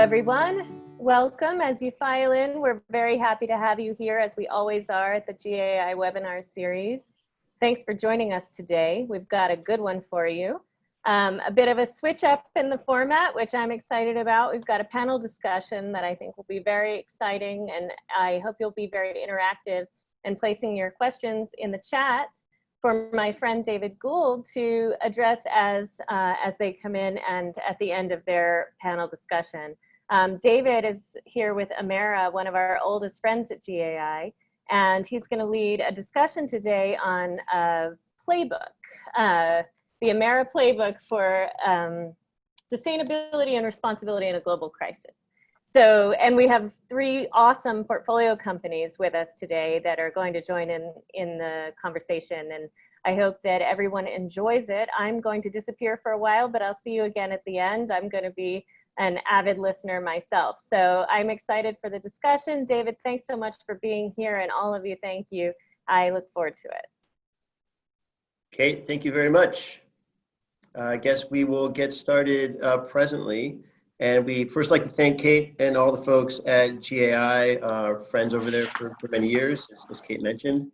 everyone. Welcome. As you file in, we're very happy to have you here, as we always are at the GAI Webinar Series. Thanks for joining us today. We've got a good one for you. A bit of a switch up in the format, which I'm excited about. We've got a panel discussion that I think will be very exciting, and I hope you'll be very interactive and placing your questions in the chat for my friend David Gould to address as they come in and at the end of their panel discussion. David is here with AMERRA, one of our oldest friends at GAI, and he's going to lead a discussion today on a playbook, the AMERRA playbook for sustainability and responsibility in a global crisis. So, and we have three awesome portfolio companies with us today that are going to join in the conversation, and I hope that everyone enjoys it. I'm going to disappear for a while, but I'll see you again at the end. I'm going to be an avid listener myself. So I'm excited for the discussion. David, thanks so much for being here, and all of you, thank you. I look forward to it. Kate, thank you very much. I guess we will get started presently. And we first like to thank Kate and all the folks at GAI, our friends over there for many years, as Kate mentioned.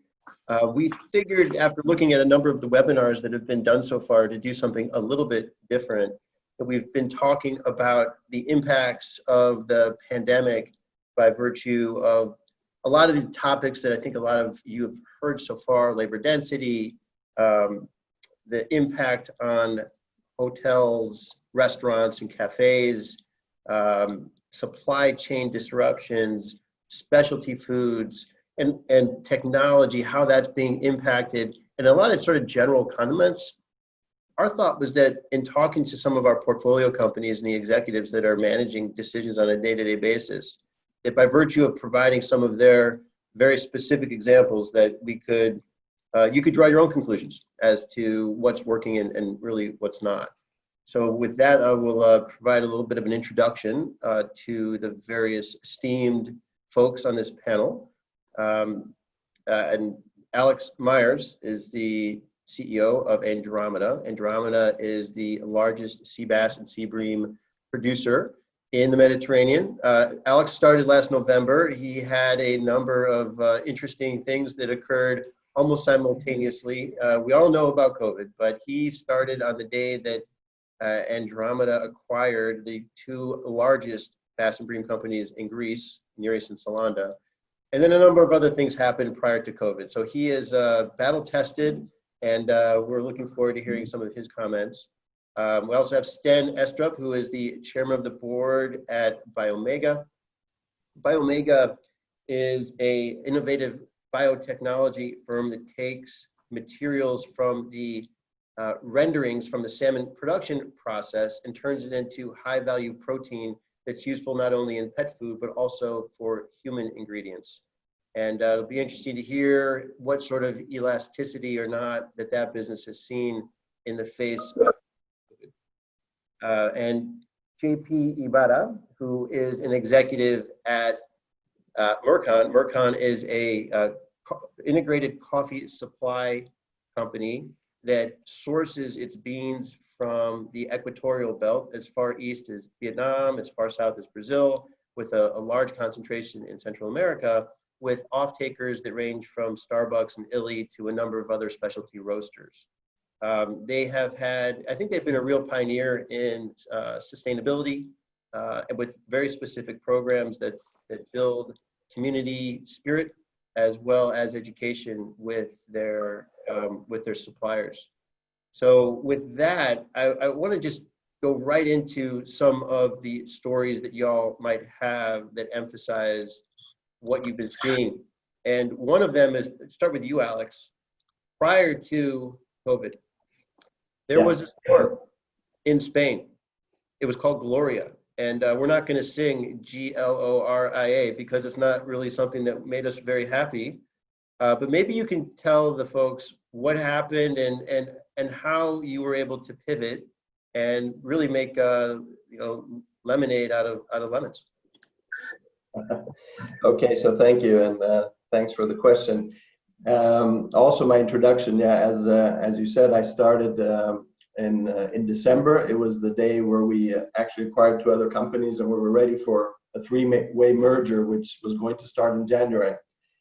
We figured, after looking at a number of the webinars that have been done so far, to do something a little bit different. We've been talking about the impacts of the pandemic by virtue of a lot of the topics that I think a lot of you have heard so far: labor density, the impact on hotels, restaurants, and cafes, supply chain disruptions, specialty foods, and technology, how that's being impacted, and a lot of sort of general comments. Our thought was that in talking to some of our portfolio companies and the executives that are managing decisions on a day-to-day basis, that by virtue of providing some of their very specific examples, that we could, you could draw your own conclusions as to what's working and really what's not. So with that, I will provide a little bit of an introduction to the various esteemed folks on this panel. And Alex Myers is the CEO of Andromeda. Andromeda is the largest sea bass and sea bream producer in the Mediterranean. Alex started last November. He had a number of interesting things that occurred almost simultaneously. We all know about COVID, but he started on the day that Andromeda acquired the two largest bass and bream companies in Greece, Nereus and Salanda. And then a number of other things happened prior to COVID. So he is battle tested, and we're looking forward to hearing some of his comments. We also have Sten Estrup, who is the chairman of the board at Biomega. Biomega is an innovative biotechnology firm that takes materials from the renderings from the salmon production process and turns it into high value protein that's useful not only in pet food, but also for human ingredients. And it'll be interesting to hear what sort of elasticity or not that business has seen in the face of COVID. And JP Ibarra, who is an executive at Mercon. Mercon is a integrated coffee supply company that sources its beans from the equatorial belt as far east as Vietnam, as far south as Brazil, with a large concentration in Central America, with off-takers that range from Starbucks and Illy to a number of other specialty roasters. They have had, I think they've been a real pioneer in sustainability with very specific programs that build community spirit as well as education with their suppliers. So with that, I want to just go right into some of the stories that y'all might have that emphasize what you've been seeing. And one of them is, start with you, Alex. Prior to COVID, there was a storm in Spain. It was called Gloria. And we're not going to sing Gloria because it's not really something that made us very happy. But maybe you can tell the folks what happened and how you were able to pivot and really make lemonade out of lemons. Okay, so thank you, and thanks for the question. Also, my introduction, as you said, I started in December. It was the day where we actually acquired two other companies, and we were ready for a three-way merger, which was going to start in January.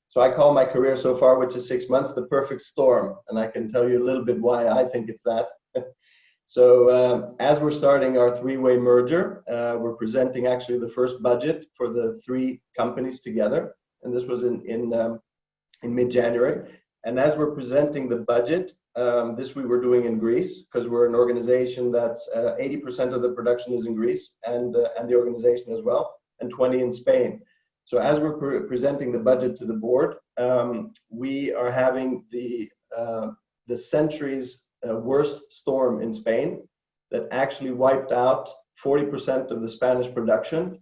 So I call my career so far, which is 6 months, the perfect storm. And I can tell you a little bit why I think it's that. So as we're starting our three-way merger, we're presenting actually the first budget for the three companies together. And this was in mid-January. And as we're presenting the budget, this we were doing in Greece, because we're an organization that's 80% of the production is in Greece, and the organization as well, and 20 in Spain. So as we're presenting the budget to the board, we are having the century's worst storm in Spain that actually wiped out 40% of the Spanish production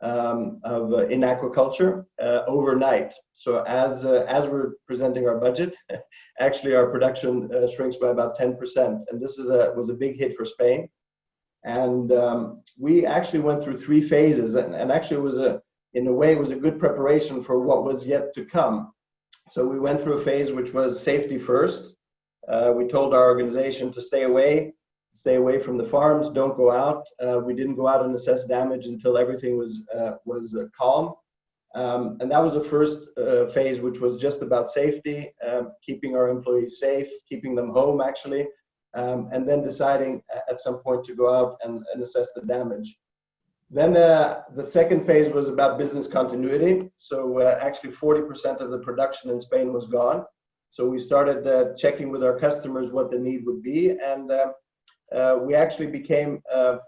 in aquaculture overnight. So as we're presenting our budget, actually our production shrinks by about 10%, and this was a big hit for Spain. And we actually went through three phases, and actually it was in a way it was a good preparation for what was yet to come. So we went through a phase which was safety first. We told our organization to stay away from the farms, don't go out. We didn't go out and assess damage until everything was calm. And that was the first phase, which was just about safety, keeping our employees safe, keeping them home actually, and then deciding at some point to go out and assess the damage. Then the second phase was about business continuity. So actually 40% of the production in Spain was gone. So we started checking with our customers what the need would be, and we actually became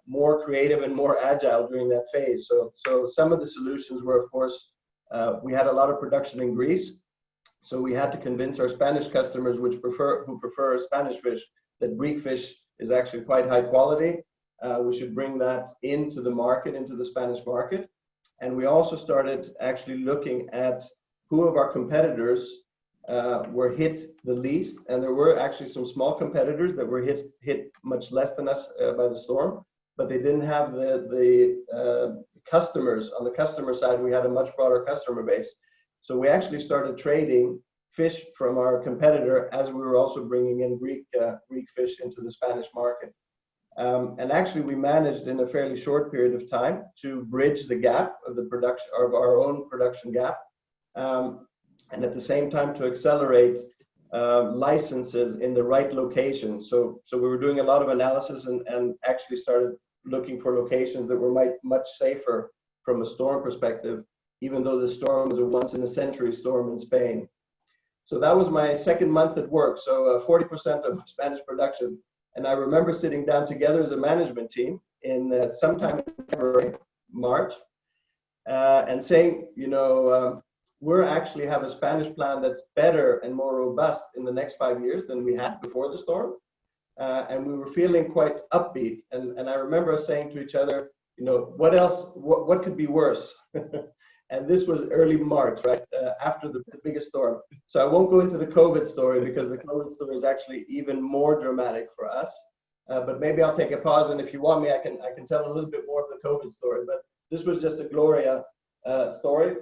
more creative and more agile during that phase. So some of the solutions were, of course, we had a lot of production in Greece, so we had to convince our Spanish customers, who prefer Spanish fish, that Greek fish is actually quite high quality. We should bring that into the market, into the Spanish market. And we also started actually looking at who of our competitors were hit the least, and there were actually some small competitors that were hit much less than us by the storm, but they didn't have the customers. On the customer side, we had a much broader customer base. So we actually started trading fish from our competitor as we were also bringing in Greek fish into the Spanish market. And actually we managed in a fairly short period of time to bridge the gap of the production, of our own production gap, and at the same time to accelerate licenses in the right location. So we were doing a lot of analysis and actually started looking for locations that were much safer from a storm perspective, even though the storm was a once-in-a-century storm in Spain. So that was my second month at work, so 40% of Spanish production. And I remember sitting down together as a management team in sometime in February, March, and saying, we're actually have a Spanish plan that's better and more robust in the next 5 years than we had before the storm. And we were feeling quite upbeat. And I remember us saying to each other, what else, what could be worse? And this was early March, right, after the biggest storm. So I won't go into the COVID story, because the COVID story is actually even more dramatic for us. But maybe I'll take a pause, and if you want me, I can tell a little bit more of the COVID story. But this was just a Gloria story,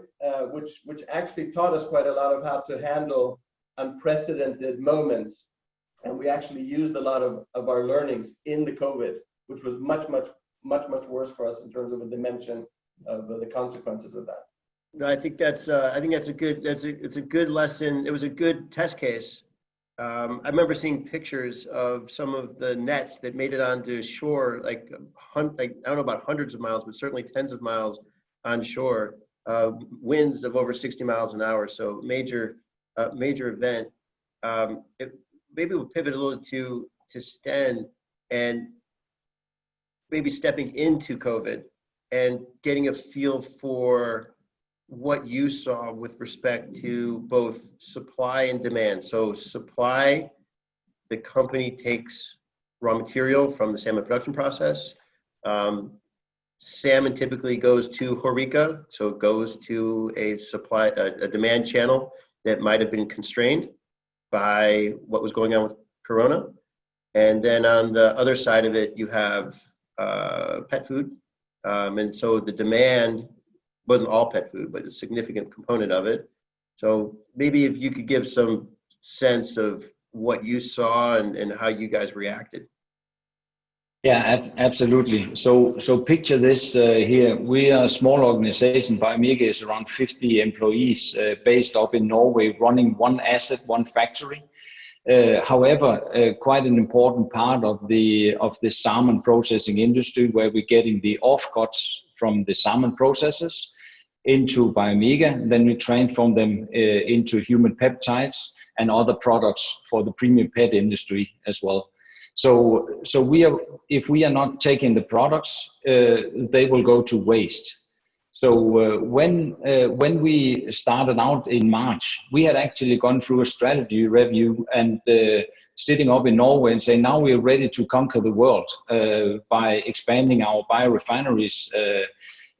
which actually taught us quite a lot of how to handle unprecedented moments. And we actually used a lot of our learnings in the COVID, which was much worse for us in terms of a dimension of the consequences of that. I think that's a good lesson. It was a good test case. I remember seeing pictures of some of the nets that made it onto shore, like I don't know about hundreds of miles, but certainly tens of miles on shore. Winds of over 60 miles an hour, so major event. Maybe we'll pivot a little to Sten, and maybe stepping into COVID and getting a feel for what you saw with respect to both supply and demand. So supply, the company takes raw material from the salmon production process. Salmon typically goes to Horeca, so it goes to a demand channel that might have been constrained by what was going on with Corona. And then on the other side of it, you have pet food. And so the demand wasn't all pet food, but a significant component of it. So maybe if you could give some sense of what you saw and how you guys reacted. Yeah, absolutely. So picture this here. We are a small organization. AMERRA is around 50 employees based up in Norway, running one asset, one factory. However, quite an important part of the salmon processing industry, where we're getting the offcuts from the salmon processors into AMERRA, then we transform them into human peptides and other products for the premium pet industry as well. So if we are not taking the products, they will go to waste. So when we started out in March, we had actually gone through a strategy review and sitting up in Norway and saying, now we're ready to conquer the world by expanding our biorefineries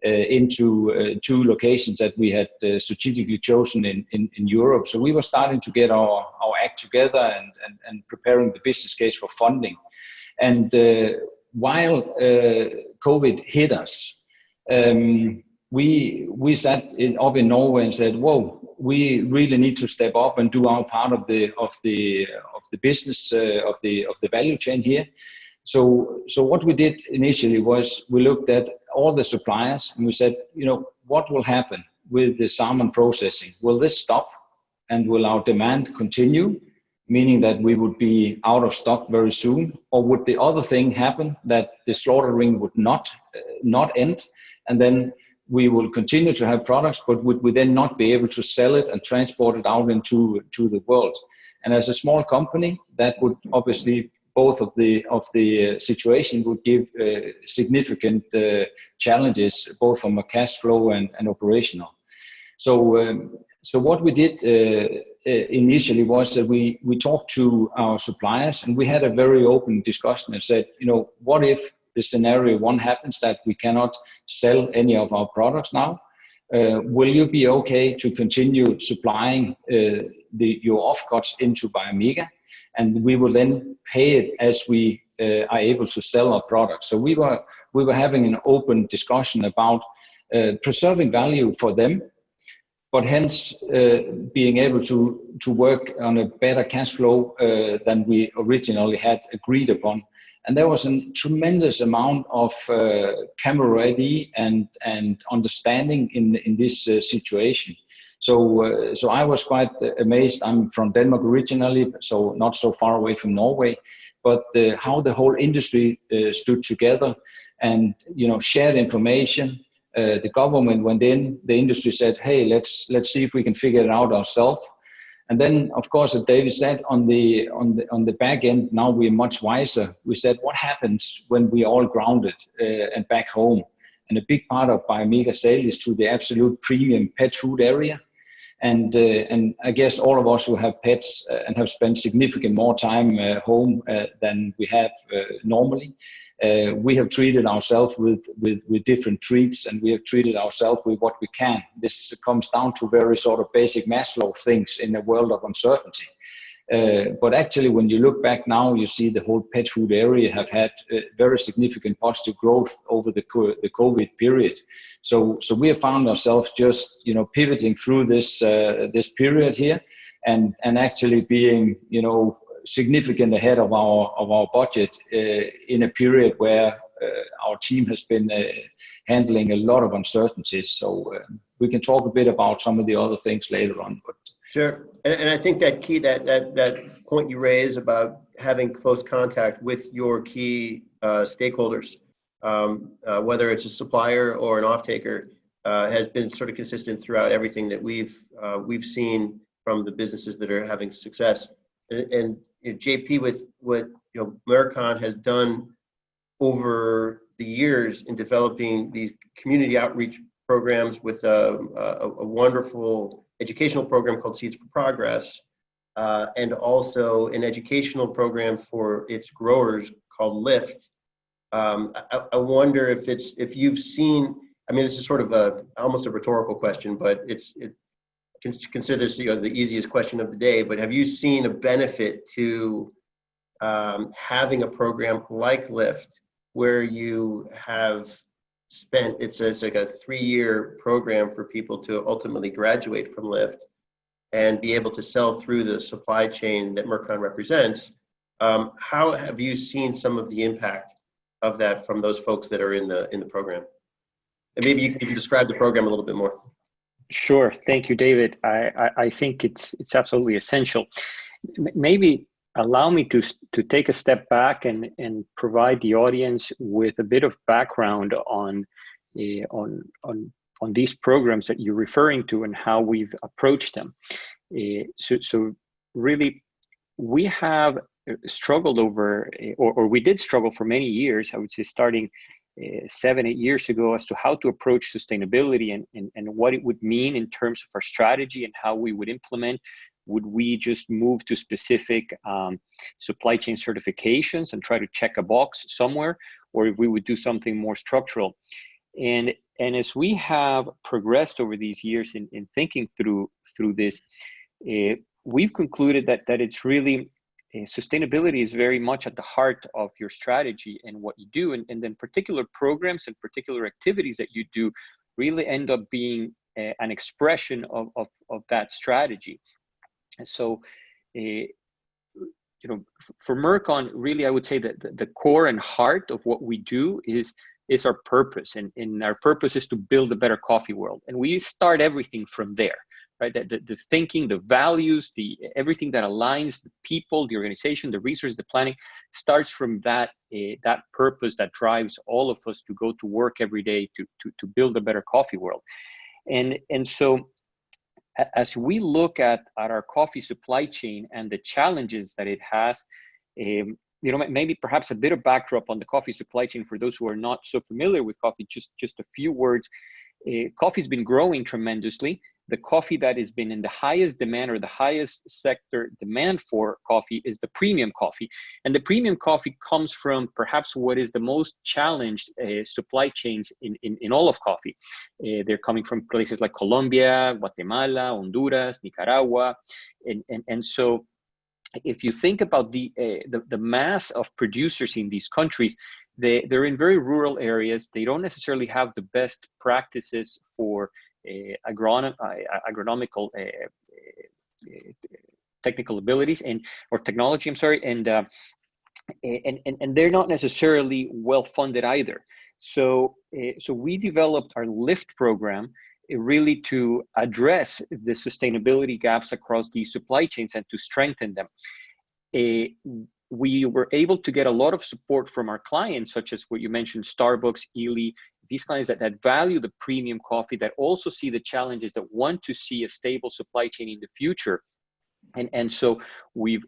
into 2 locations that we had strategically chosen in Europe. So we were starting to get our act together and preparing the business case for funding. And while COVID hit us, we sat up in Norway and said, whoa, we really need to step up and do our part of the business of the value chain here. So what we did initially was we looked at all the suppliers and we said, what will happen with the salmon processing? Will this stop and will our demand continue, meaning that we would be out of stock very soon? Or would the other thing happen, that the slaughtering would not end, and then we will continue to have products, but would we then not be able to sell it and transport it out into the world? And as a small company, that would obviously, both of the situation would give significant challenges, both from a cash flow and operational. So what we did initially was that we talked to our suppliers and we had a very open discussion and said, what if the scenario 1 happens, that we cannot sell any of our products now? Will you be okay to continue supplying your offcuts into AMERRA? And we will then pay it as we are able to sell our products. So we were having an open discussion about preserving value for them, but hence being able to work on a better cash flow than we originally had agreed upon. And there was a tremendous amount of camaraderie and understanding in this situation. So I was quite amazed. I'm from Denmark originally, so not so far away from Norway, but how the whole industry stood together and shared information. The government went in. The industry said, "Hey, let's see if we can figure it out ourselves." And then, of course, as David said, on the back end, now we're much wiser. We said, what happens when we all grounded and back home? And a big part of AMERRA sale is to the absolute premium pet food area. And I guess all of us who have pets and have spent significant more time home than we have normally, we have treated ourselves with different treats, and we have treated ourselves with what we can. This comes down to very sort of basic Maslow things in a world of uncertainty. But actually, when you look back now, you see the whole pet food area have had very significant positive growth over the COVID period. So we have found ourselves just pivoting through this period here, and actually being significant ahead of our budget in a period where our team has been handling a lot of uncertainties. So we can talk a bit about some of the other things later on. But sure, and I think that key that point you raise about having close contact with your key stakeholders, whether it's a supplier or an off-taker, has been sort of consistent throughout everything that we've seen from the businesses that are having success. And JP, with what Mercon has done over the years in developing these community outreach programs with a wonderful educational program called Seeds for Progress, and also an educational program for its growers called Lift. I wonder if you've seen. I mean, this is sort of almost a rhetorical question, but consider this the easiest question of the day. But have you seen a benefit to having a program like Lift, where you have spent, it's like a 3-year program for people to ultimately graduate from Lift and be able to sell through the supply chain that Mercon represents? How have you seen some of the impact of that from those folks that are in the program. And maybe you can describe the program a little bit more. Sure. Thank you, David. I think it's absolutely essential. Maybe allow me to take a step back and provide the audience with a bit of background on these programs that you're referring to and how we've approached them. So really, we have struggled over, or we did struggle for many years, I would say starting 7-8 years ago, as to how to approach sustainability and what it would mean in terms of our strategy and how we would implement. Would we just move to specific supply chain certifications and try to check a box somewhere, or if we would do something more structural? And as we have progressed over these years in thinking through this, we've concluded that it's really sustainability is very much at the heart of your strategy and what you do, and then particular programs and particular activities that you do really end up being an expression of that strategy. And so, for Mercon, really, I would say that the core and heart of what we do is our purpose, and our purpose is to build a better coffee world, and we start everything from there. Right, the thinking, the values, everything that aligns the people, the organization, the resources, the planning, starts from that purpose that drives all of us to go to work every day to build a better coffee world. And so, as we look at our coffee supply chain and the challenges that it has, maybe perhaps a bit of backdrop on the coffee supply chain for those who are not so familiar with coffee. Just a few words. Coffee's been growing tremendously. The coffee that has been in the highest demand, or the highest sector demand for coffee, is the premium coffee. And the premium coffee comes from perhaps what is the most challenged supply chains in all of coffee. They're coming from places like Colombia, Guatemala, Honduras, Nicaragua. And so if you think about the mass of producers in these countries, they're in very rural areas. They don't necessarily have the best practices for agronomical technical abilities or technology. I'm sorry, and they're not necessarily well funded either. So we developed our LIFT program really to address the sustainability gaps across these supply chains and to strengthen them. We were able to get a lot of support from our clients, such as what you mentioned, Starbucks, Ely, these clients that value the premium coffee, that also see the challenges, that want to see a stable supply chain in the future. And so we've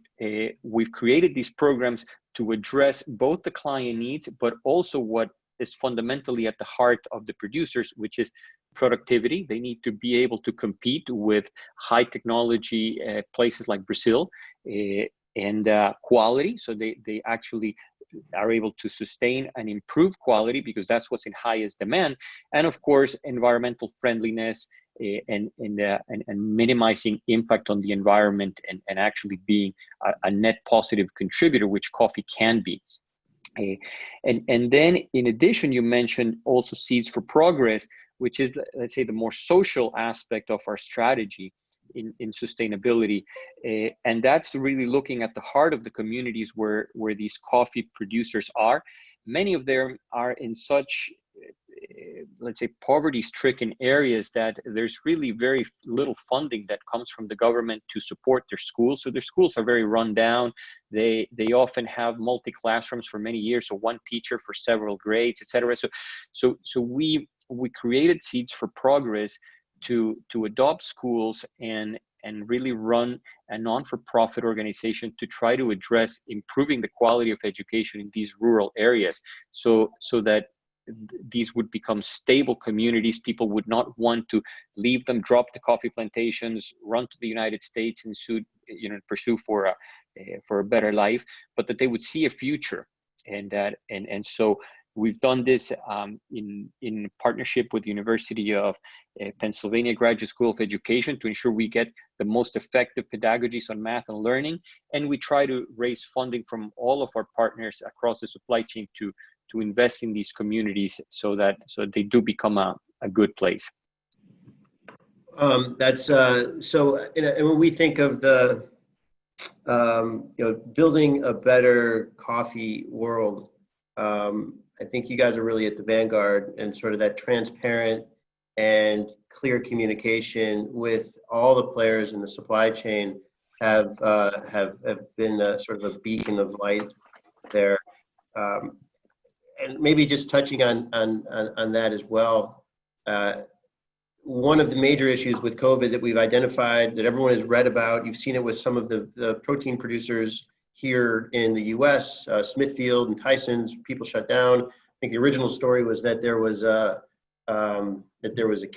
created these programs to address both the client needs, but also what is fundamentally at the heart of the producers, which is productivity. They need to be able to compete with high technology places like Brazil, and quality. So they actually are able to sustain and improve quality, because that's what's in highest demand. And of course, environmental friendliness and minimizing impact on the environment, and actually being a net positive contributor, which coffee can be. And then in addition, you mentioned also Seeds for Progress, which is, let's say, the more social aspect of our strategy in sustainability. And that's really looking at the heart of the communities where these coffee producers are. Many of them are in such, let's say, poverty-stricken areas that there's really very little funding that comes from the government to support their schools. So their schools are very run down. They often have multi-classrooms for many years, so one teacher for several grades, etc. So we created Seeds for Progress to adopt schools and really run a non-for-profit organization to try to address improving the quality of education in these rural areas, so that these would become stable communities. People would not want to leave them, drop the coffee plantations, run to the United States and pursue for a better life, but that they would see a future. And so we've done this in partnership with the University of Pennsylvania Graduate School of Education to ensure we get the most effective pedagogies on math and learning. And we try to raise funding from all of our partners across the supply chain to invest in these communities so that they do become a good place. That's so. And when we think of the building a better coffee world, I think you guys are really at the vanguard, and sort of that transparent and clear communication with all the players in the supply chain have been sort of a beacon of light there. And maybe just touching on that as well. One of the major issues with COVID that we've identified, that everyone has read about, you've seen it with some of the protein producers here in the US, Smithfield and Tyson's, people shut down. I think the original story was that there was a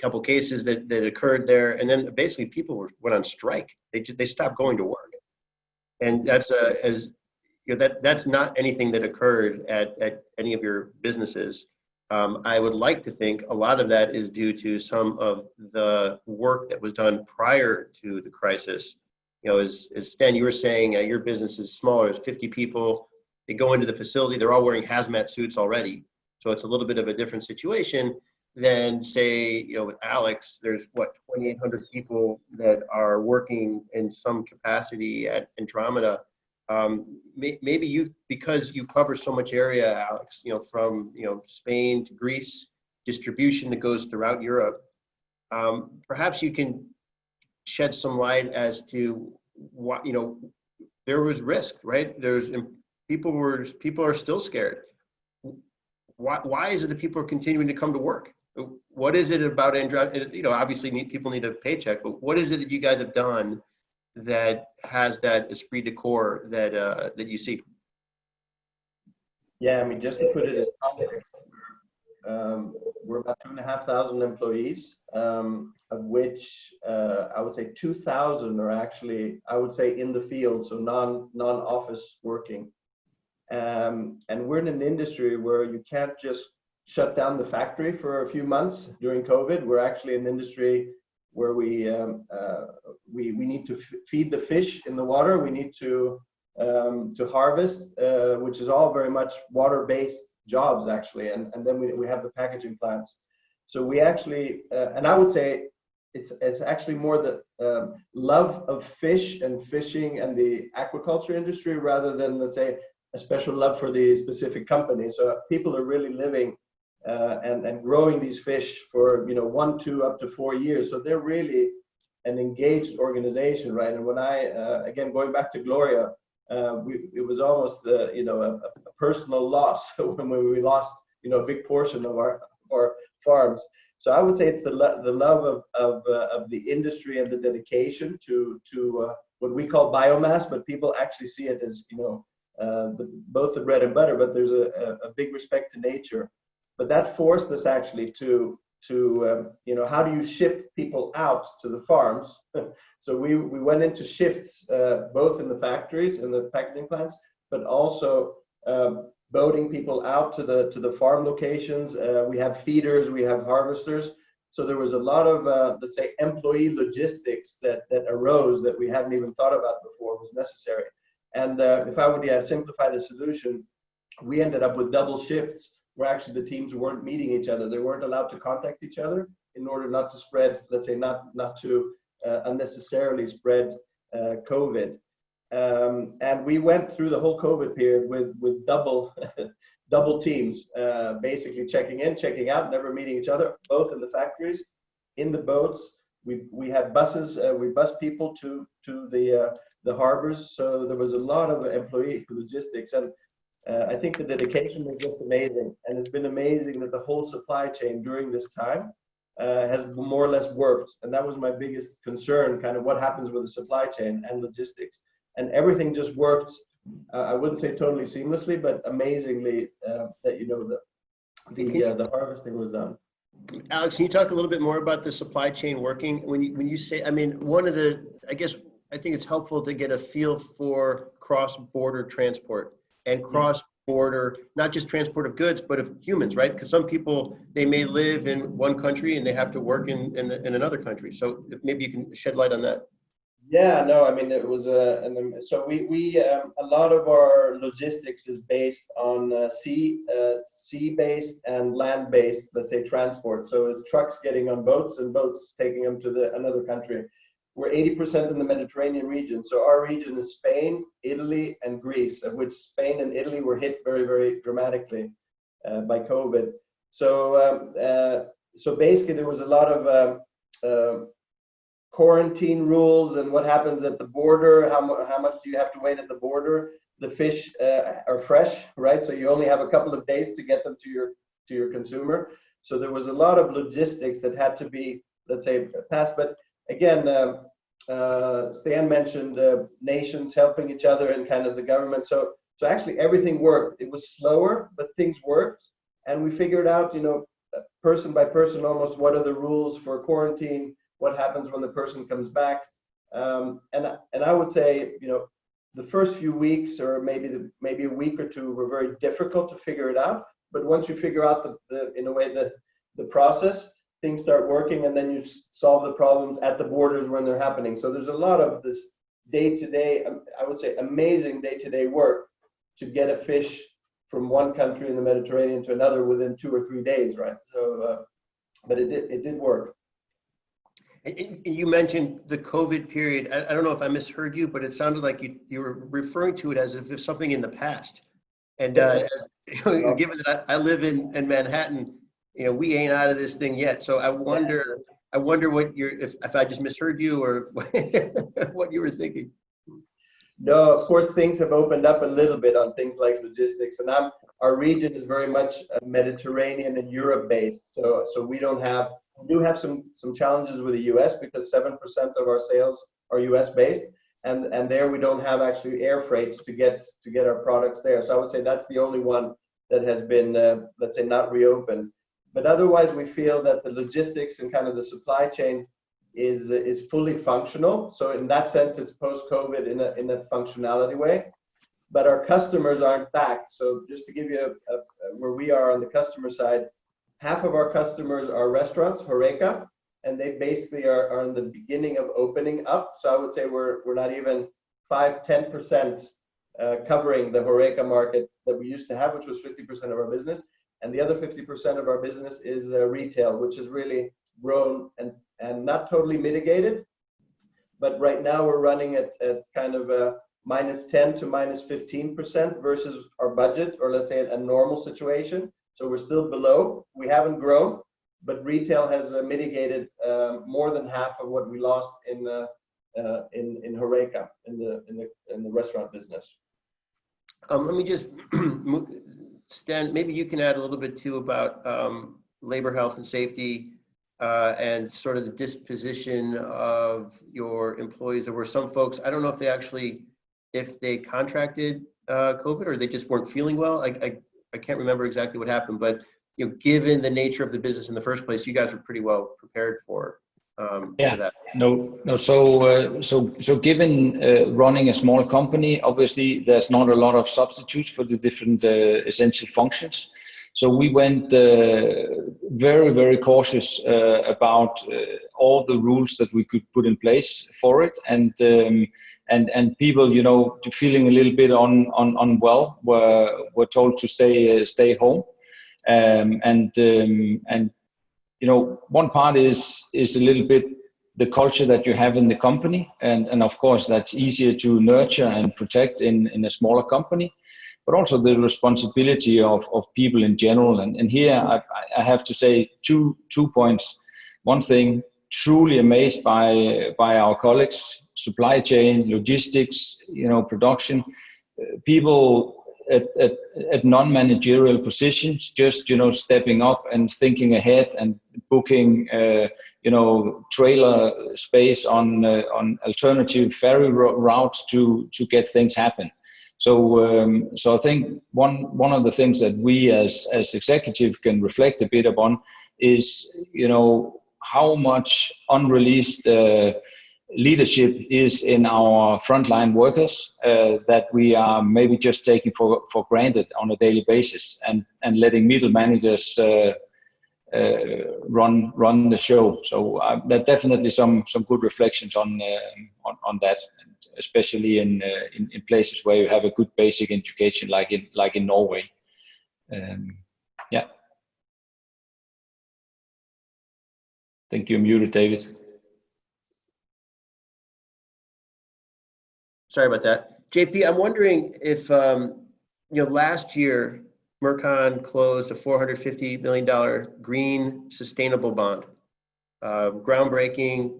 couple cases that occurred there, and then basically people went on strike. They stopped going to work, and that's that's not anything that occurred at any of your businesses. I would like to think a lot of that is due to some of the work that was done prior to the crisis. As Sten, you were saying, your business is smaller, it's 50 people. They go into the facility, they're all wearing hazmat suits already. So it's a little bit of a different situation than, say, with Alex, there's 2,800 people that are working in some capacity at Andromeda. Maybe you, because you cover so much area, Alex, from Spain to Greece, distribution that goes throughout Europe, perhaps you can shed some light as to what, there was risk, right? People are still scared. Why is it that people are continuing to come to work? What is it about Andromeda? Obviously people need a paycheck, but what is it that you guys have done that has that esprit de corps that you see? Yeah, I mean, just to put it in context, we're about 2,500 employees, of which I would say 2,000 are actually, I would say, in the field, so non-office working. And we're in an industry where you can't just shut down the factory for a few months during COVID. We're actually an industry where we need to feed the fish in the water. We need to harvest, which is all very much water-based jobs actually, and then we have the packaging plants. So we actually, and I would say it's actually more the love of fish and fishing and the aquaculture industry rather than, let's say, a special love for the specific company. So people are really living and growing these fish for 1, 2, up to 4 years. So they're really an engaged organization, right? And when I again going back to Gloria, it was almost a personal loss when we lost a big portion of our farms. So I would say it's the love of the industry and the dedication to what we call biomass, but people actually see it as both the bread and butter. But there's a big respect to nature. But that forced us actually to how do you ship people out to the farms? So we went into shifts, both in the factories and the packaging plants, but also boating people out to the farm locations. We have feeders, we have harvesters. So there was a lot of, let's say, employee logistics that arose that we hadn't even thought about before was necessary. And if I would simplify the solution, we ended up with double shifts where actually the teams weren't meeting each other. They weren't allowed to contact each other in order not to spread, let's say, not to unnecessarily spread COVID. And we went through the whole COVID period with double teams, basically checking in, checking out, never meeting each other, both in the factories, in the boats. We had buses, we bused people to the harbors. So there was a lot of employee logistics, and I think the dedication was just amazing. And it's been amazing that the whole supply chain during this time has more or less worked. And that was my biggest concern, kind of what happens with the supply chain and logistics. And everything just worked, I wouldn't say totally seamlessly, but amazingly that the harvesting was done. Alex, can you talk a little bit more about the supply chain working? When you say, I mean, I think it's helpful to get a feel for cross-border transport and cross-border, not just transport of goods, but of humans, right? Because some people, they may live in one country and they have to work in another country. So if maybe you can shed light on that. Yeah, no, I mean, it was so we a lot of our logistics is based on sea-based and land-based, let's say, transport. So it's trucks getting on boats and boats taking them to another country. We're 80% in the Mediterranean region. So our region is Spain, Italy, and Greece, of which Spain and Italy were hit very, very dramatically. by COVID. So basically there was a lot of quarantine rules and what happens at the border, how much do you have to wait at the border. The fish are fresh, right? So you only have a couple of days to get them to your consumer. So there was a lot of logistics that had to be, let's say, passed. But again, Sten mentioned nations helping each other and kind of the government. So actually everything worked. It was slower, but things worked. And we figured out, person by person almost, what are the rules for quarantine, what happens when the person comes back. And I would say, the first few weeks or maybe a week or two were very difficult to figure it out. But once you figure out the process, things start working, and then you solve the problems at the borders when they're happening. So there's a lot of this day-to-day, I would say amazing day-to-day work to get a fish from one country in the Mediterranean to another within 2 or 3 days, right? So, but it did work. And you mentioned the COVID period. I don't know if I misheard you, but it sounded like you were referring to it as if it's something in the past. And given that I live in Manhattan, we ain't out of this thing yet. So I wonder what if I just misheard you or what you were thinking. No, of course things have opened up a little bit on things like logistics, and our region is very much Mediterranean and Europe based. So we do have some challenges with the US because 7% of our sales are US based, and there we don't have actually air freight to get our products there. So I would say that's the only one that has been let's say not reopened. But otherwise we feel that the logistics and kind of the supply chain is fully functional. So in that sense, it's post-COVID in a functionality way. But our customers aren't back. So just to give you where we are on the customer side, half of our customers are restaurants, HoReCa, and they basically are in the beginning of opening up. So I would say we're not even 5-10% covering the HoReCa market that we used to have, which was 50% of our business. And the other 50% of our business is retail, which has really grown and not totally mitigated. But right now we're running at kind of a -10 to -15% versus our budget, or let's say a normal situation. So we're still below. We haven't grown, but retail has mitigated more than half of what we lost in HoReCa, in the restaurant business. Let me just, Sten, maybe you can add a little bit too about labor health and safety and sort of the disposition of your employees. There were some folks, I don't know if they contracted COVID or they just weren't feeling well. I can't remember exactly what happened, but given the nature of the business in the first place, you guys were pretty well prepared for that. No. So given running a small company, obviously there's not a lot of substitutes for the different essential functions. So we went very, very cautious about all the rules that we could put in place for it, and people, feeling a little bit unwell were told to stay home, and one part is a little bit the culture that you have in the company, and of course that's easier to nurture and protect in a smaller company, but also the responsibility of people in general. And here I have to say two points. One thing, truly amazed by our colleagues, supply chain, logistics, production, people at non-managerial positions, just stepping up and thinking ahead and booking trailer space on alternative ferry routes to get things happen. So I think one of the things that we as executive can reflect a bit upon is how much unreleased leadership is in our frontline workers that we are maybe just taking for granted on a daily basis, and letting middle managers run the show. So there are definitely some good reflections on that, and especially in places where you have a good basic education, like in Norway. Yeah. I think you're muted, David. Sorry about that. JP, I'm wonding if, last year Mercon closed a $450 million green sustainable bond. Groundbreaking.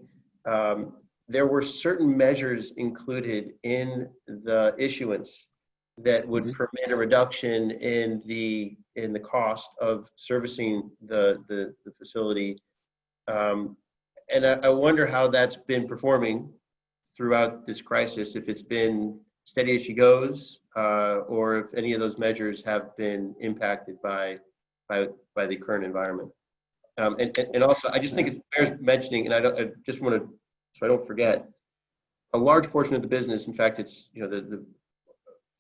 There were certain measures included in the issuance that would permit a reduction in the cost of servicing the facility. And I wonder how that's been performing throughout this crisis, if it's been steady as she goes, or if any of those measures have been impacted by the current environment. And also, I just think it bears mentioning, and I just want to, so I don't forget, a large portion of the business, in fact, it's, the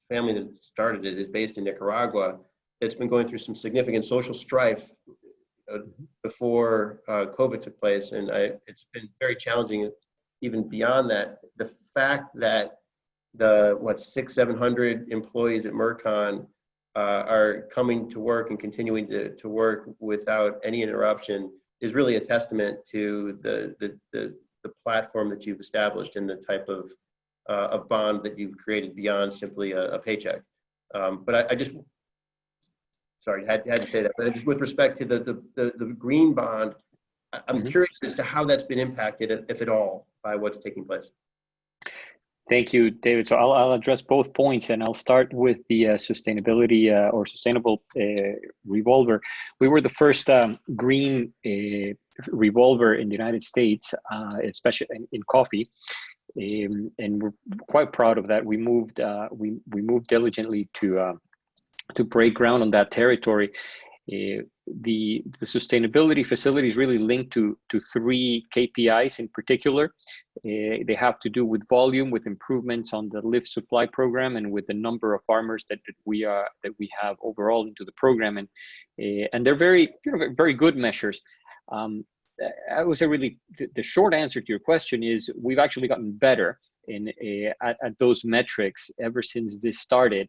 family that started it is based in Nicaragua. It's been going through some significant social strife before COVID took place, and it's been very challenging. Even beyond that, the fact that the 600-700 employees at Mercon are coming to work and continuing to work without any interruption is really a testament to the platform that you've established and the type of bond that you've created beyond simply a paycheck. But I just, sorry, had to say that. But just with respect to the green bond, I'm curious as to how that's been impacted, if at all, by what's taking place. Thank you, David. So I'll address both points, and I'll start with the sustainability or sustainable revolver. We were the first green revolver in the United States, especially in coffee, and we're quite proud of that. We moved diligently to break ground on that territory. The sustainability facility is really linked to three KPIs in particular. They have to do with volume, with improvements on the lift supply program, and with the number of farmers that we have overall into the program, and they're very very good measures. I would say really the short answer to your question is we've actually gotten better at those metrics ever since this started.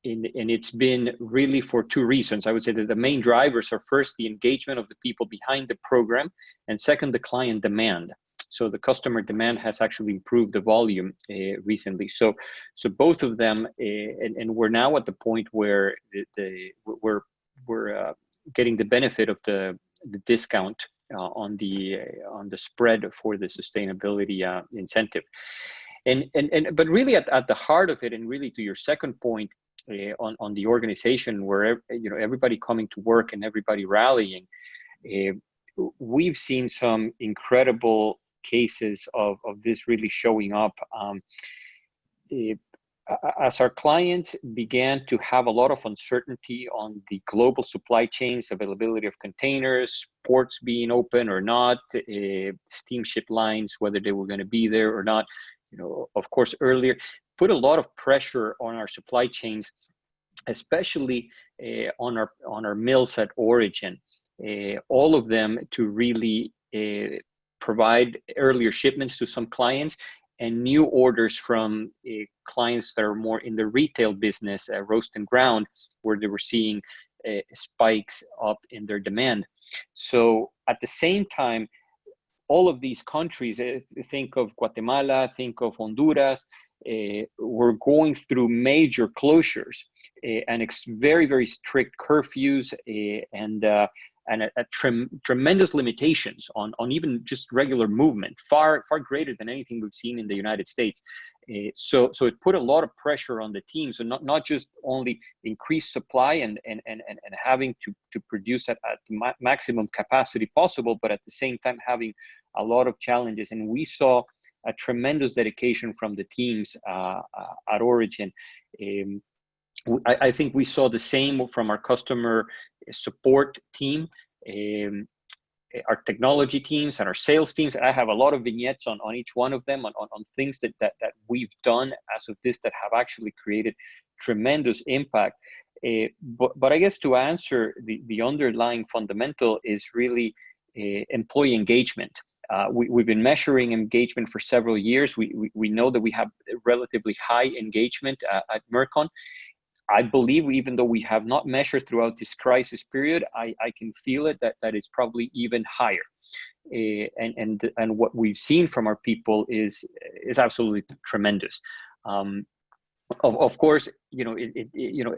And it's been really for two reasons. I would say that the main drivers are, first, the engagement of the people behind the program, and second, the client demand. So the customer demand has actually improved the volume recently. So both of them, and we're now at the point where we're getting the benefit of the discount on the spread for the sustainability incentive. But really at the heart of it, and really to your second point, on the organization, where everybody coming to work and everybody rallying, we've seen some incredible cases of this really showing up. As our clients began to have a lot of uncertainty on the global supply chains, availability of containers, ports being open or not, steamship lines, whether they were going to be there or not, of course, earlier, put a lot of pressure on our supply chains, especially on our mills at origin. All of them to really provide earlier shipments to some clients, and new orders from clients that are more in the retail business, roast and ground, where they were seeing spikes up in their demand. So at the same time, all of these countries, think of Guatemala, think of Honduras, were going through major closures and very, very strict curfews and tremendous limitations on even just regular movement, far greater than anything we've seen in the United States. So it put a lot of pressure on the team. So not just only increased supply and having to produce at the maximum capacity possible, but at the same time having a lot of challenges. And we saw a tremendous dedication from the teams at origin. I think we saw the same from our customer support team, our technology teams, and our sales teams. I have a lot of vignettes on each one of them, on things that we've done as of this that have actually created tremendous impact. But I guess to answer the underlying fundamental is really employee engagement. We've been measuring engagement for several years. We know that we have relatively high engagement at Mercon. I believe, even though we have not measured throughout this crisis period, I can feel it that it's probably even higher. And what we've seen from our people is absolutely tremendous. Of course,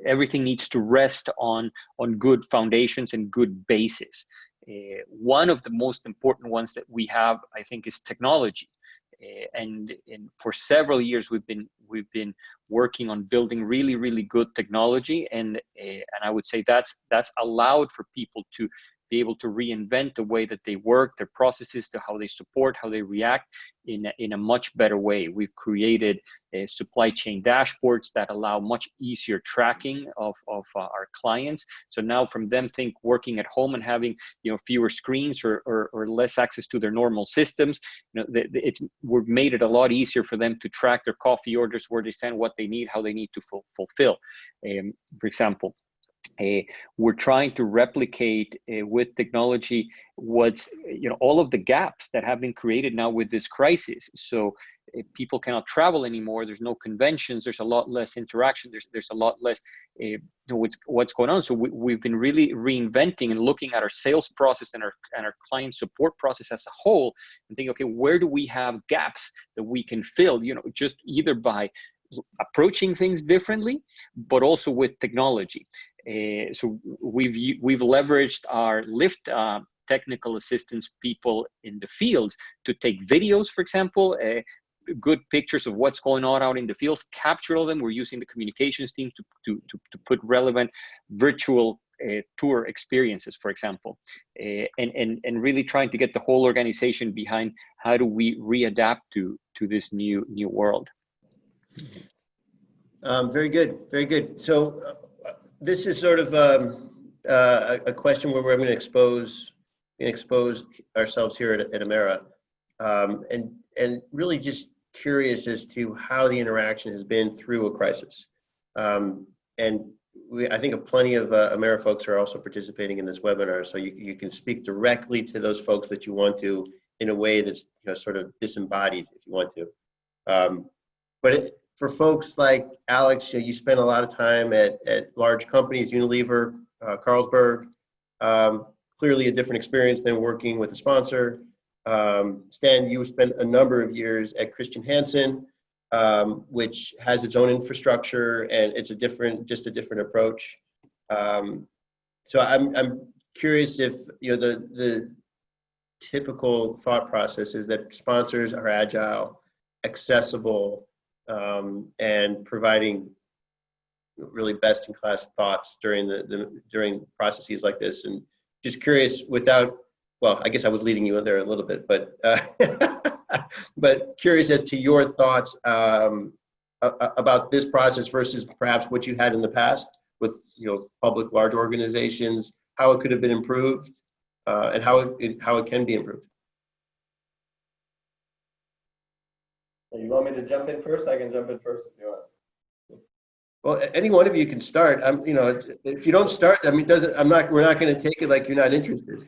everything needs to rest on good foundations and good basis. One of the most important ones that we have, I think, is technology. And for several years we've been working on building really good technology, and I would say that's allowed for people to be able to reinvent the way that they work, their processes, to how they support, how they react in a much better way. We've created supply chain dashboards that allow much easier tracking of our clients. So now from them working at home and having fewer screens or less access to their normal systems, we've made it a lot easier for them to track their coffee orders, where they stand, what they need, how they need to fulfill. For example, we're trying to replicate with technology what's all of the gaps that have been created now with this crisis. So if people cannot travel anymore, there's no conventions, there's a lot less interaction, there's a lot less what's going on. So we've been really reinventing and looking at our sales process and our client support process as a whole, and think, okay, where do we have gaps that we can fill, just either by approaching things differently, but also with technology. So we've leveraged our lift technical assistance people in the fields to take videos, for example, good pictures of what's going on out in the fields, capture all of them. We're using the communications team to put relevant virtual tour experiences, for example, and really trying to get the whole organization behind how do we readapt to this new world. Very good, very good. So this is sort of a question where we're going to expose ourselves here at AMERRA, and really just curious as to how the interaction has been through a crisis. And I think plenty of AMERRA folks are also participating in this webinar, so you can speak directly to those folks that you want to in a way that's sort of disembodied, if you want to. For folks like Alex, you spent a lot of time at large companies, Unilever, Carlsberg, clearly a different experience than working with a sponsor. Sten, you spent a number of years at Christian Hansen, which has its own infrastructure, and it's just a different approach. So I'm curious if the typical thought process is that sponsors are agile, accessible, and providing really best-in-class thoughts during processes like this. And just curious, I guess I was leading you in there a little bit, but but curious as to your thoughts about this process versus perhaps what you had in the past with public large organizations, how it could have been improved, and how it can be improved. You want me to jump in first? I can jump in first if you want. Well, any one of you can start. If you don't start, we're not going to take it like you're not interested.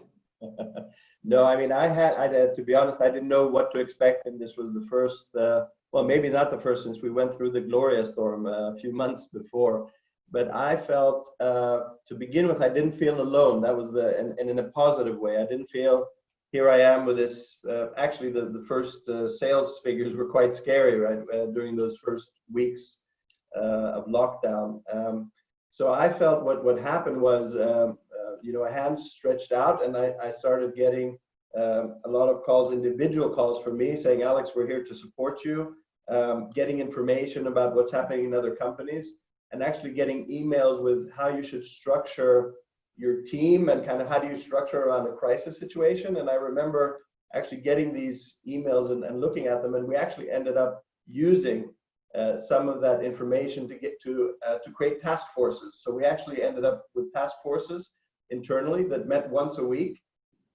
No, I mean, I had to be honest, I didn't know what to expect, and this was the first, well, maybe not the first, since we went through the Gloria storm a few months before. But I felt, to begin with, I didn't feel alone. That was and in a positive way. I didn't feel, here I am with this, actually the first sales figures were quite scary, right, during those first weeks of lockdown. So I felt what happened was, a hand stretched out, and I started getting a lot of calls, individual calls from me saying, Alex, we're here to support you, getting information about what's happening in other companies, and actually getting emails with how you should structure your team and kind of how do you structure around a crisis situation. And I remember actually getting these emails and looking at them, and we actually ended up using some of that information to get to create task forces. So we actually ended up with task forces internally that met once a week,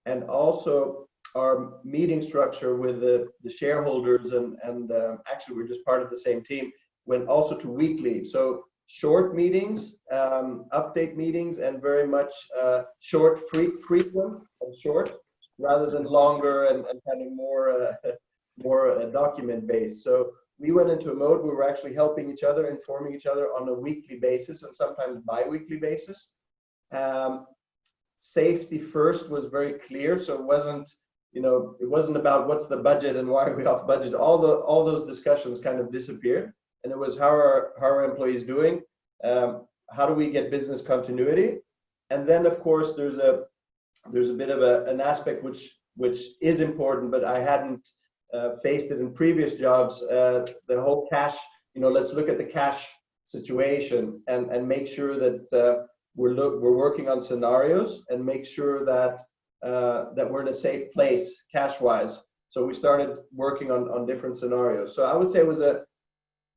and also our meeting structure with the shareholders and actually we're just part of the same team went also to weekly. So short meetings, update meetings, and very much short, frequent and short, rather than longer and kind of more document based. So we went into a mode where we're actually helping each other, informing each other on a weekly basis and sometimes bi-weekly basis. Safety first was very clear, so it wasn't about what's the budget and why are we off budget. All those discussions kind of disappeared. and it was how are employees doing? How do we get business continuity? And then, of course, there's a bit of an aspect which is important, but I hadn't faced it in previous jobs. The whole cash, let's look at the cash situation and make sure that we're working on scenarios and make sure that we're in a safe place cash-wise. So we started working on different scenarios. So I would say it was a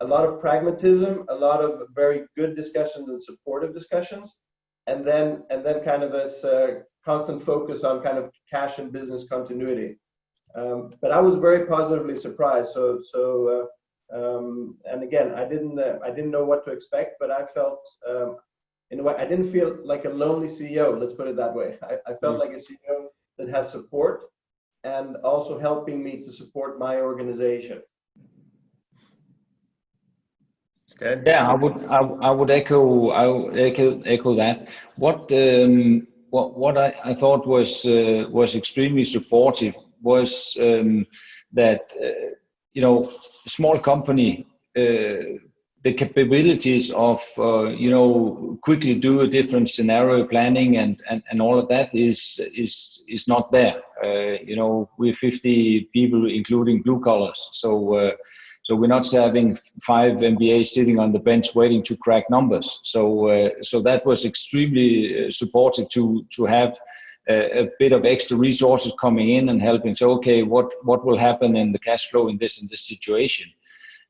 lot of pragmatism, a lot of very good discussions and supportive discussions, and then kind of this constant focus on kind of cash and business continuity. But I was very positively surprised. And again, I didn't know what to expect, but I felt in a way I didn't feel like a lonely CEO. Let's put it that way. I felt like a CEO that has support and also helping me to support my organization. Sten? Yeah, I would echo that. What I thought was extremely supportive was that small company, the capabilities of quickly do a different scenario planning and all of that is not there. We're 50 people, including blue collars, so we're not having 5 MBAs sitting on the bench waiting to crack numbers. So that was extremely supportive to have a bit of extra resources coming in and helping. So okay, what will happen in the cash flow in this situation?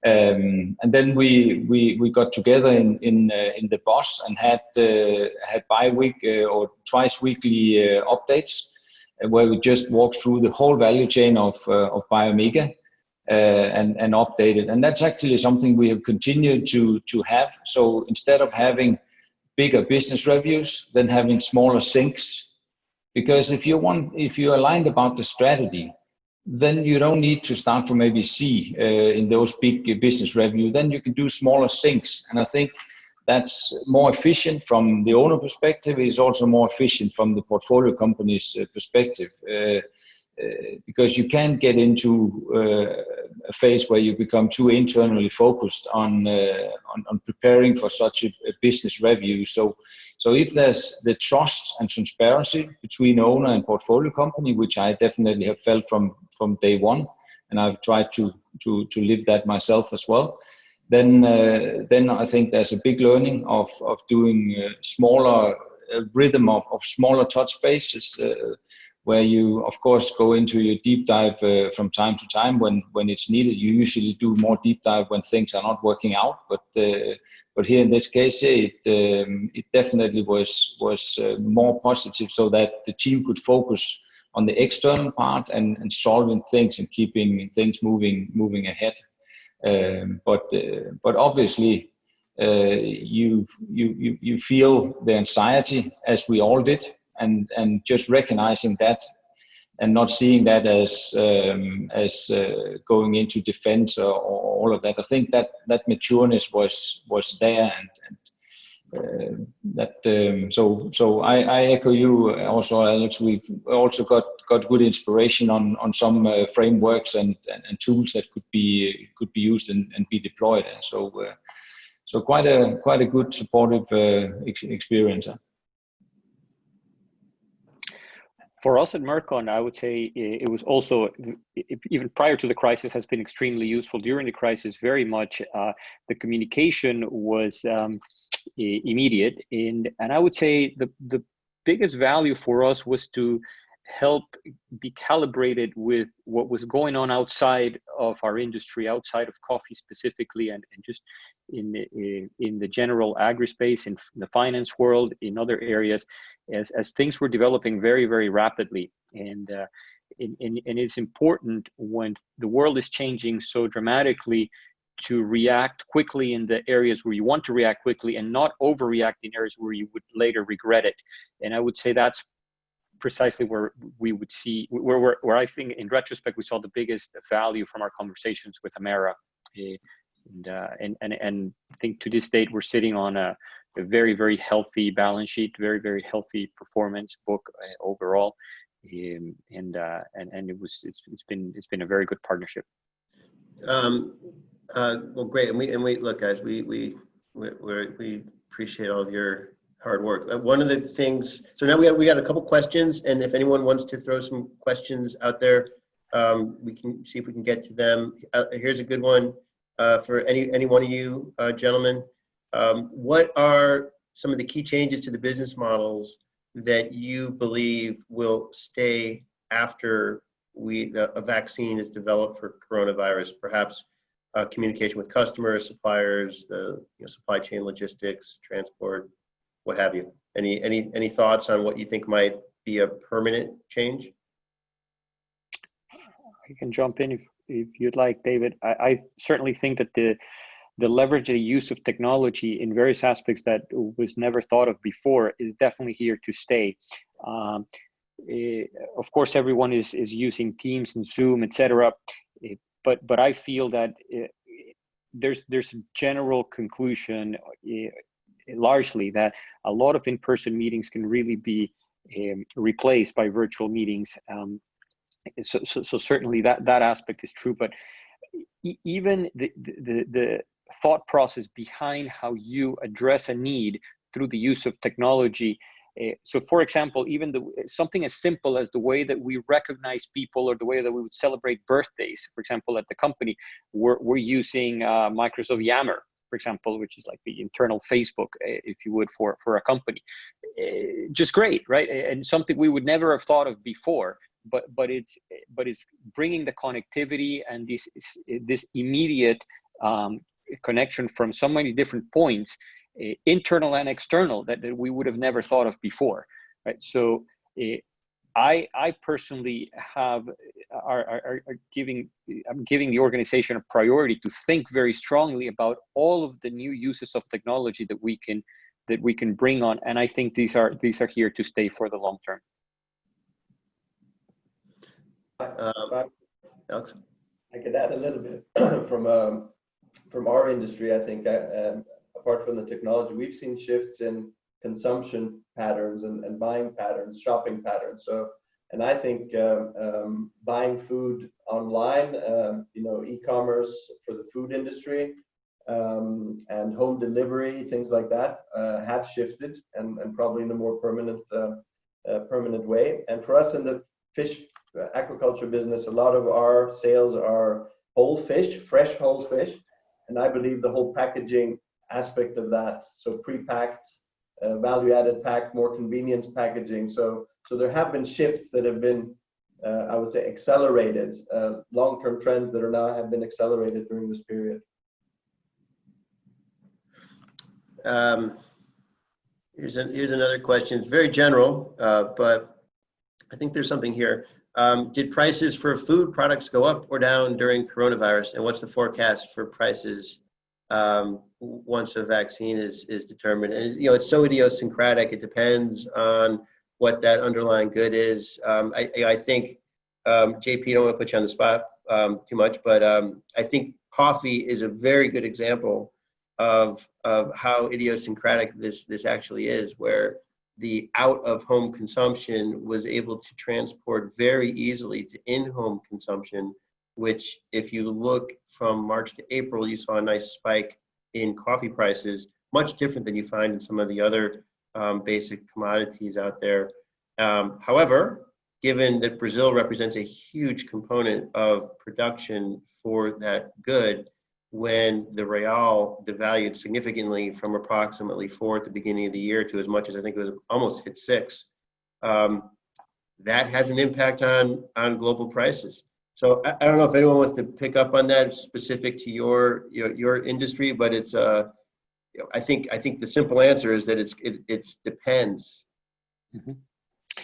And then we got together in the boss and had bi-week or twice weekly updates where we just walked through the whole value chain of Biomega. And updated, and that's actually something we have continued to have. So instead of having bigger business reviews, then having smaller syncs, because if you're aligned about the strategy, then you don't need to start from ABC in those big business review. Then you can do smaller syncs, and I think that's more efficient from the owner perspective. It's also more efficient from the portfolio company's perspective. Because you can't get into a phase where you become too internally focused on preparing for such a business review. So if there's the trust and transparency between owner and portfolio company, which I definitely have felt from day one, and I've tried to live that myself as well, then I think there's a big learning of doing smaller rhythm of smaller touch bases. Where you, of course, go into your deep dive from time to time when it's needed. You usually do more deep dive when things are not working out. But here in this case, it definitely was more positive, so that the team could focus on the external part and solving things and keeping things moving ahead. But obviously, you feel the anxiety, as we all did. And just recognizing that and not seeing that as going into defense or all of that. I think that matureness was there, and so I echo you also, Alex. We've also got good inspiration on some frameworks and tools that could be used and be deployed. And so quite a good supportive experience. For us at Mercon, I would say it was also, even prior to the crisis, has been extremely useful. During the crisis, very much the communication was immediate. And I would say the biggest value for us was to help be calibrated with what was going on outside of our industry, outside of coffee specifically, and just in the general agri space, in the finance world, in other areas, as things were developing very, very rapidly. And it's important when the world is changing so dramatically to react quickly in the areas where you want to react quickly and not overreact in areas where you would later regret it. And I would say that's precisely where we would see, where I think in retrospect, we saw the biggest value from our conversations with AMERRA. And I think to this date, we're sitting on a very, very healthy balance sheet, very, very healthy performance book overall. And it's been a very good partnership. Well, great. And we look, guys, we appreciate all of your hard work. One of the things, so now we got a couple questions, and if anyone wants to throw some questions out there, we can see if we can get to them. Here's a good one for any one of you gentlemen. What are some of the key changes to the business models that you believe will stay after a vaccine is developed for coronavirus? Perhaps communication with customers, suppliers, the supply chain logistics, transport, what have you. Any thoughts on what you think might be a permanent change? I can jump in if you'd like, David. I certainly think that the leverage and the use of technology in various aspects that was never thought of before is definitely here to stay. Of course, everyone is using Teams and Zoom, etc. But I feel that there's a general conclusion, largely, that a lot of in-person meetings can really be replaced by virtual meetings. So certainly that aspect is true. But even the thought process behind how you address a need through the use of technology. So for example, even something as simple as the way that we recognize people or the way that we would celebrate birthdays, for example, at the company, we're using Microsoft Yammer, for example, which is like the internal Facebook, if you would, for a company. Just great, right? And something we would never have thought of before. But it's bringing the connectivity and this immediate connection from so many different points, internal and external, that we would have never thought of before, right? So I personally I'm giving the organization a priority to think very strongly about all of the new uses of technology that we can bring on, and I think these are here to stay for the long term. Alex? I could add a little bit from our industry. I think apart from the technology, we've seen shifts in consumption patterns and buying patterns, shopping patterns. So, and I think buying food online, e-commerce for the food industry, and home delivery, things like that, have shifted and probably in a more permanent way. And for us in the fish aquaculture business, a lot of our sales are whole fish, fresh whole fish, and I believe the whole packaging aspect of that, so pre-packed, value-added packed, more convenience packaging. So there have been shifts that have been, I would say, accelerated, long-term trends that have been accelerated during this period. Here's another question. It's very general, but I think there's something here. Did prices for food products go up or down during coronavirus, and what's the forecast for prices once a vaccine is determined? And it's so idiosyncratic. It depends on what that underlying good is. I think JP, don't want to put you on the spot too much, but I think coffee is a very good example of how idiosyncratic this actually is, where the out-of-home consumption was able to transport very easily to in-home consumption, which, if you look from March to April, you saw a nice spike in coffee prices, much different than you find in some of the other basic commodities out there. However, given that Brazil represents a huge component of production for that good, when the real devalued significantly from approximately 4 at the beginning of the year to as much as I think it was almost hit 6, that has an impact on global prices. So I don't know if anyone wants to pick up on that specific to your industry, but it's I think the simple answer is that it depends. Mm-hmm.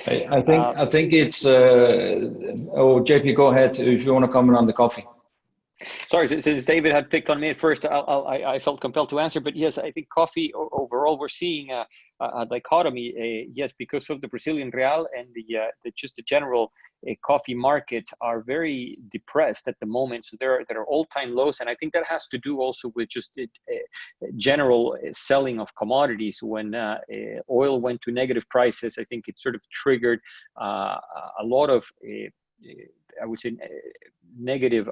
I think it's JP, go ahead if you want to comment on the coffee. Sorry, since David had picked on me at first, I felt compelled to answer. But yes, I think coffee overall, we're seeing a dichotomy. Yes, because of the Brazilian real and just the general coffee markets are very depressed at the moment. So there are all-time lows, and I think that has to do also with just general selling of commodities. When oil went to negative prices, I think it sort of triggered a lot of I would say negative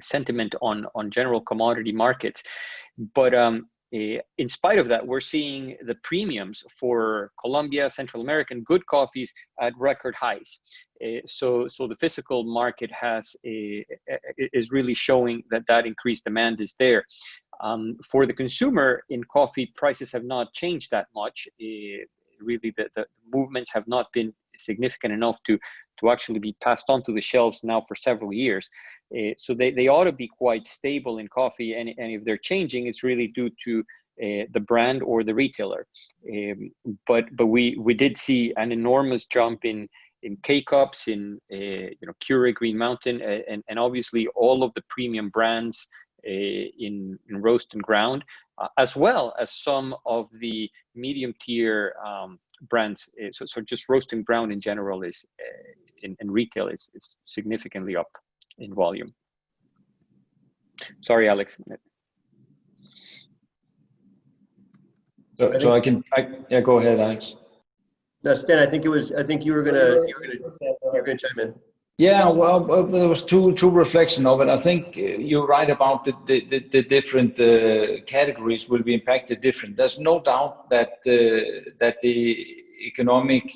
sentiment on general commodity markets. But in spite of that, we're seeing the premiums for Colombia, Central American good coffees at record highs. So the physical market is really showing that increased demand is there. For the consumer in coffee, prices have not changed that much. Really, the movements have not been significant enough to actually be passed on to the shelves now for several years. So they ought to be quite stable in coffee, and if they're changing, it's really due to the brand or the retailer. But we did see an enormous jump in K-Cups, in Keurig Green Mountain, and obviously all of the premium brands in roast and ground, as well as some of the medium tier brands. So just roast and ground in general is in retail is significantly up in volume. Sorry, Alex. So yeah, go ahead, Alex. No, Sten, I think you were gonna chime in. Yeah, well, there was two reflection of it. I think you're right about the different categories will be impacted different. There's no doubt that the economic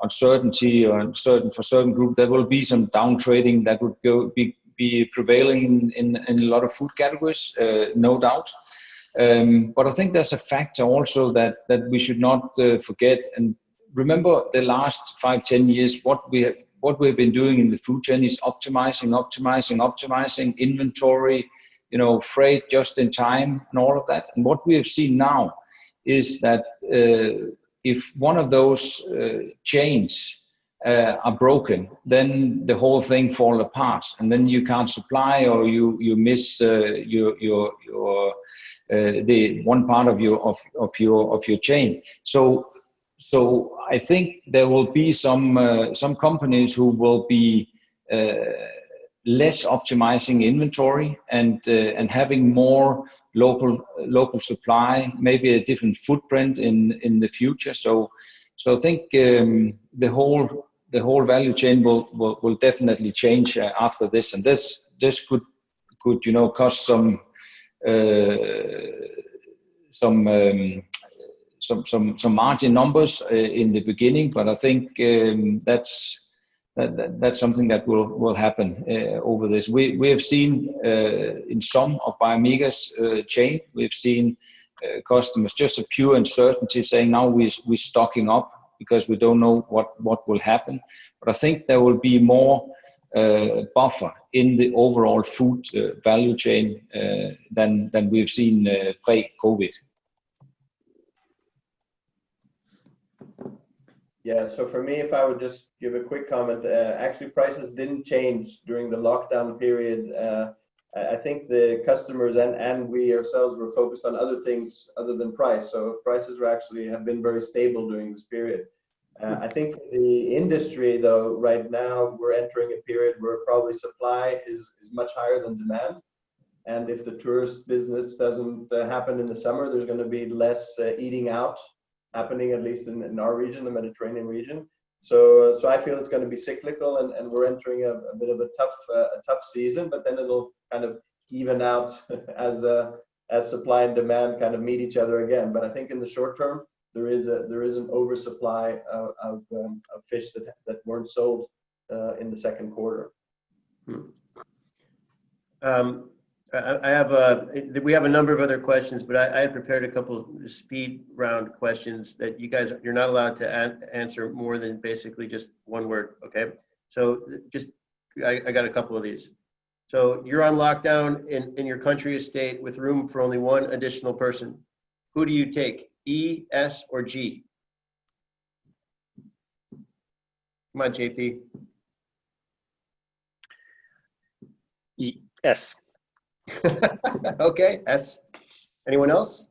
uncertainty for certain group, there will be some down trading that would be prevailing in a lot of food categories, no doubt. But I think there's a factor also that we should not forget. And remember, the last 5-10 years, what we've been doing in the food chain is optimizing inventory, freight just in time and all of that. And what we have seen now is that if one of those chains are broken, then the whole thing falls apart, and then you can't supply, or you miss your the one part of your chain. So I think there will be some companies who will be less optimizing inventory and having more local supply, maybe a different footprint in the future. So I think the whole value chain will definitely change after this, and this could cost some margin numbers in the beginning, but I think that's something that will happen over this. We have seen in some of Biomega's chain, we've seen customers just a pure uncertainty saying now we're stocking up because we don't know what will happen. But I think there will be more buffer in the overall food value chain than we've seen pre-COVID. Yeah, so for me, if I would just give a quick comment, actually prices didn't change during the lockdown period. I think the customers and we ourselves were focused on other things other than price. So prices have been very stable during this period. I think for the industry, though, right now we're entering a period where probably supply is much higher than demand. And if the tourist business doesn't happen in the summer, there's going to be less eating out happening, at least in our region, the Mediterranean region. So I feel it's going to be cyclical, and we're entering a bit of a tough season, but then it'll kind of even out as supply and demand kind of meet each other again. But I think in the short term, there is an oversupply of fish that weren't sold in the second quarter. We have a number of other questions, but I had prepared a couple of speed round questions that you're not allowed to answer more than basically just one word. Okay, so I got a couple of these. So you're on lockdown in your country or state with room for only one additional person. Who do you take, E, S, or G? Come on, JP. E, S. Okay, S. Anyone else?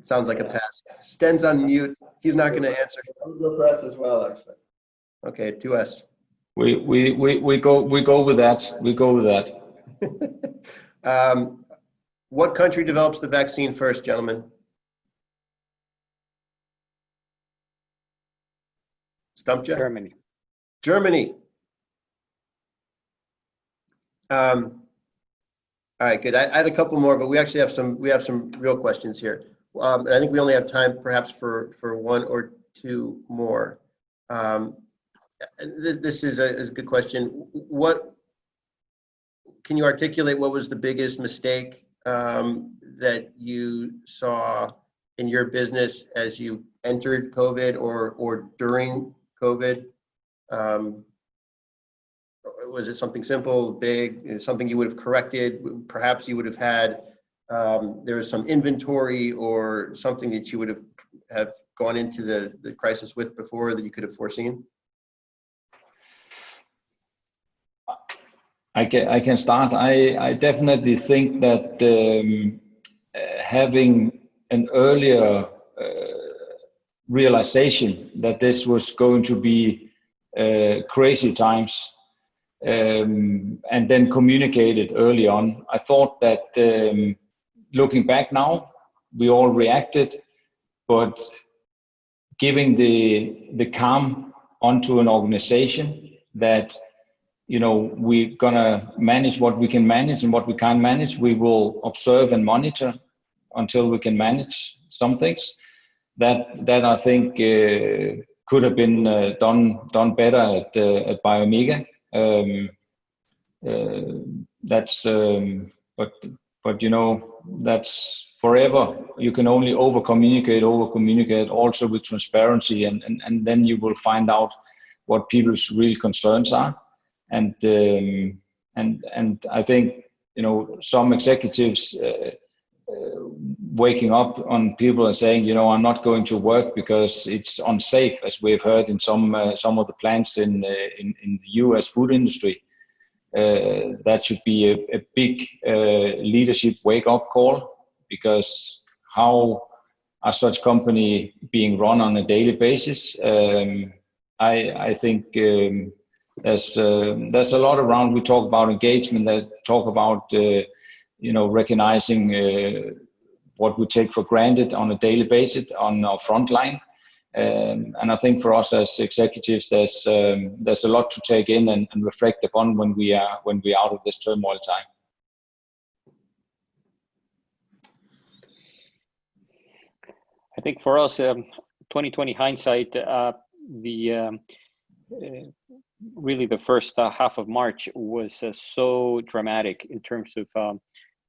Sounds like a task. Sten's on mute. He's not going to answer. I would go for S as well, actually. Okay, 2S. We go with that. We go with that. What country develops the vaccine first, gentlemen? Stumped you? Germany. Germany. All right, good. I had a couple more, but we actually have some real questions here. And I think we only have time perhaps for one or two more. This is a good question. What can you articulate? What was the biggest mistake that you saw in your business as you entered COVID or during COVID? Was it something simple, big, something you would have corrected? Perhaps you would have had there was some inventory or something that you would have gone into the crisis with before that you could have foreseen? I can start. I definitely think that having an earlier realization that this was going to be crazy times, and then communicated early on. I thought that looking back now, we all reacted, but giving the calm onto an organization that, you know, we're gonna manage what we can manage, and what we can't manage, we will observe and monitor until we can manage some things. That I think could have been done better at Biomega. But you know, that's forever. You can only over communicate also with transparency, and then you will find out what people's real concerns are. And I think, you know, some executives waking up on people and saying, you know, I'm not going to work because it's unsafe, as we've heard in some of the plants in the U.S. food industry. That should be a big leadership wake-up call, because how are such company being run on a daily basis? I think there's a lot around. We talk about engagement, that talk about you know, recognizing what we take for granted on a daily basis on our front line. And I think for us as executives, there's a lot to take in and reflect upon when we are out of this turmoil time. I think for us, 2020 hindsight, really the first half of March was so dramatic in terms of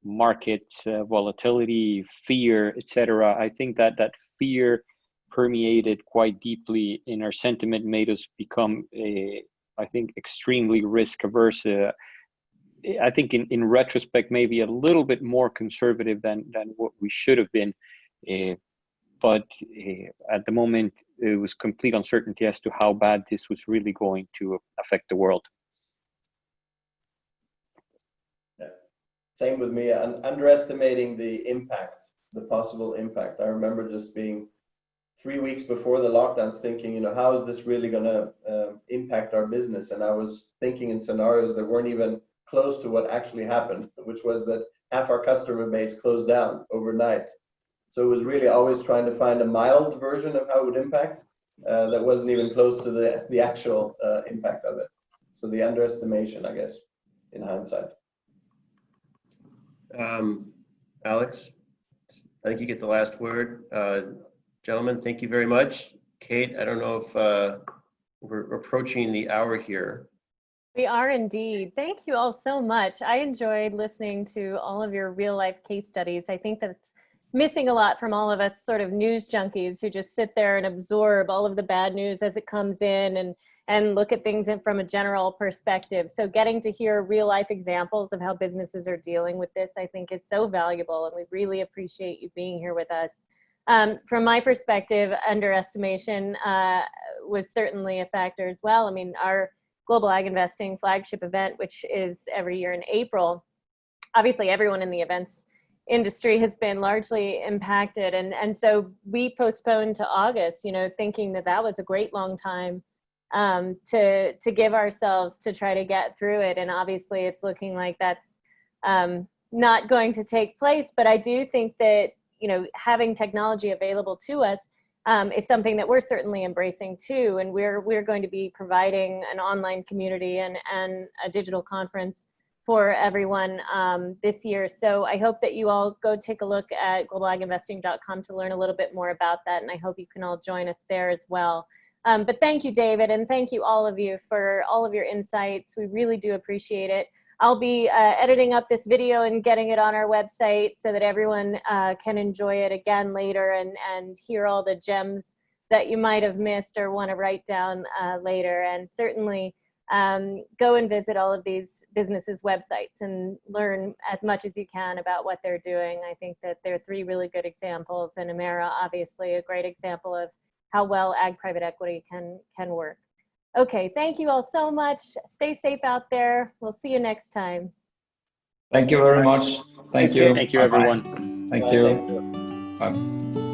market volatility, fear, etc. I think that fear permeated quite deeply in our sentiment, made us become I think extremely risk averse. I think in retrospect, maybe a little bit more conservative than what we should have been. But at the moment, it was complete uncertainty as to how bad this was really going to affect the world. Yeah. Same with me, underestimating the impact, the possible impact. I remember just being 3 weeks before the lockdowns thinking, you know, how is this really going to impact our business? And I was thinking in scenarios that weren't even close to what actually happened, which was that half our customer base closed down overnight. So it was really always trying to find a mild version of how it would impact that wasn't even close to the actual impact of it. So the underestimation, I guess, in hindsight. Alex, I think you get the last word. Gentlemen, thank you very much. Kate, I don't know if we're approaching the hour here. We are indeed. Thank you all so much. I enjoyed listening to all of your real life case studies. I think that's missing a lot from all of us sort of news junkies who just sit there and absorb all of the bad news as it comes in and look at things from a general perspective. So getting to hear real life examples of how businesses are dealing with this, I think is so valuable, and we really appreciate you being here with us. From my perspective, underestimation was certainly a factor as well. I mean, our Global Ag Investing flagship event, which is every year in April, obviously everyone in the events industry has been largely impacted. And so we postponed to August, you know, thinking that that was a great long time to give ourselves to try to get through it. And obviously it's looking like that's not going to take place. But I do think that, you know, having technology available to us is something that we're certainly embracing too. And we're going to be providing an online community and a digital conference for everyone this year. So I hope that you all go take a look at globalaginvesting.com to learn a little bit more about that, and I hope you can all join us there as well. But thank you, David, and thank you all of you for all of your insights. We really do appreciate it. I'll be editing up this video and getting it on our website so that everyone can enjoy it again later and hear all the gems that you might have missed or want to write down later. And certainly go and visit all of these businesses' websites and learn as much as you can about what they're doing. I think that there are 3 really good examples, and AMERRA, obviously, a great example of how well ag private equity can work. Okay, thank you all so much. Stay safe out there. We'll see you next time. Thank you very much. Thank you. Thank you, Bye. everyone. Thank Bye. you. Thank you. Bye.